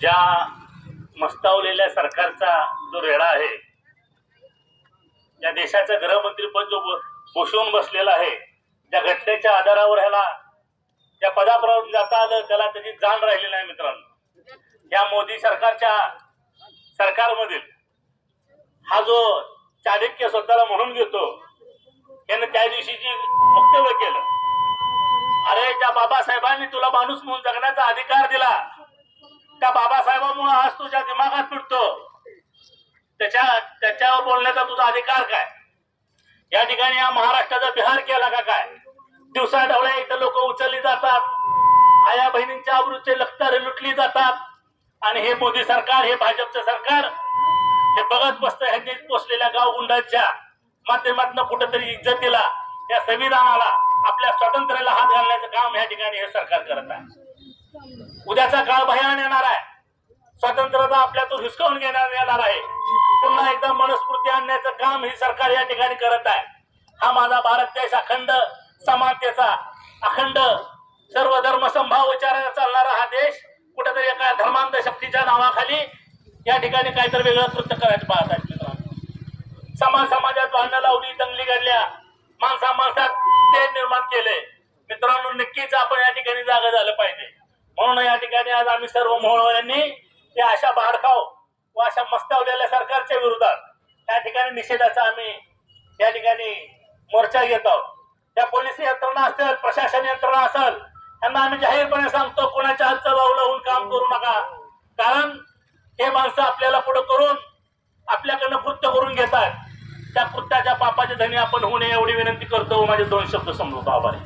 ज्या मस्तावलेल्या सरकारचा जो रेडा आहे, या देशाचं गृहमंत्रीपद जो भूषवून बसलेला आहे, ज्या घटनेच्या आधारावर ह्याला त्या पदावर जाता आलं, त्याला त्याची जाण राहिली नाही. मित्रांनो, या मोदी सरकारमधील हा जो चाणक्य स्वतःला म्हणून घेतो, यानं त्या दिवशी जी वक्तव्य केलं, अरे ज्या बाबासाहेबांनी तुला माणूस म्हणून जगण्याचा अधिकार दिला, त्या बाबासाहेबांमुळे आज तुझ्या दिमागात पिटतो, त्याच्यावर बोलण्याचा तुझा अधिकार काय? या ठिकाणी या महाराष्ट्राचा बिहार केला का काय? दिवसा ढवळ्या इथं लोक उचलली जातात, आया बहिणींच्या आबरूचे लखतारे लुटली जातात, आणि हे मोदी सरकार, हे भाजपचं सरकार हे बघत बसतं. ह्यांनी पोचलेल्या गावगुंडांच्या माध्यमातून कुठेतरी इज्जतीला, या संविधानाला, आपल्या स्वातंत्र्याला हात घालण्याचं काम या ठिकाणी हे सरकार करत आहे. उद्याचा काळ भयान येणार आहे, स्वातंत्र्यता आपल्यातून हिसकावून येणार आहे. पुन्हा एकदा मनस्फूर्ती आणण्याचं काम ही सरकार या ठिकाणी करत आहे. हा माझा भारत देश अखंड समानतेचा, अखंड सर्व धर्म समभाव विचाराने चालणारा हा देश कुठेतरी एका धर्मांध शक्तीच्या नावाखाली या ठिकाणी काहीतरी वेगळं कृत्य करायचं पाहत आहेत. मित्रांनो, समाजात भांडणं लावली, दंगली घडल्या, माणसात ते निर्माण केले. मित्रांनो, नक्कीच आपण या ठिकाणी जागा झालं पाहिजे. म्हणून या ठिकाणी आज आम्ही सर्व मोहळवाल्यांनी या अशा बाडखाव व अशा मस्तावलेल्या सरकारच्या विरोधात या ठिकाणी निषेधाचा आम्ही या ठिकाणी मोर्चा घेत आहोत. त्या पोलीस यंत्रणा असेल, प्रशासन यंत्रणा असेल, त्यांना आम्ही जाहीरपणे सांगतो, कोणाच्या हातचं बाहुलं होऊन काम करू नका. कारण हे माणसं आपल्याला पुढे करून आपल्याकडनं कृत्य करून घेतात. त्या कृत्याच्या पापाचे धनी आपण होऊ नये एवढी विनंती करतो. माझे 2 शब्द समजवतो. आभारी.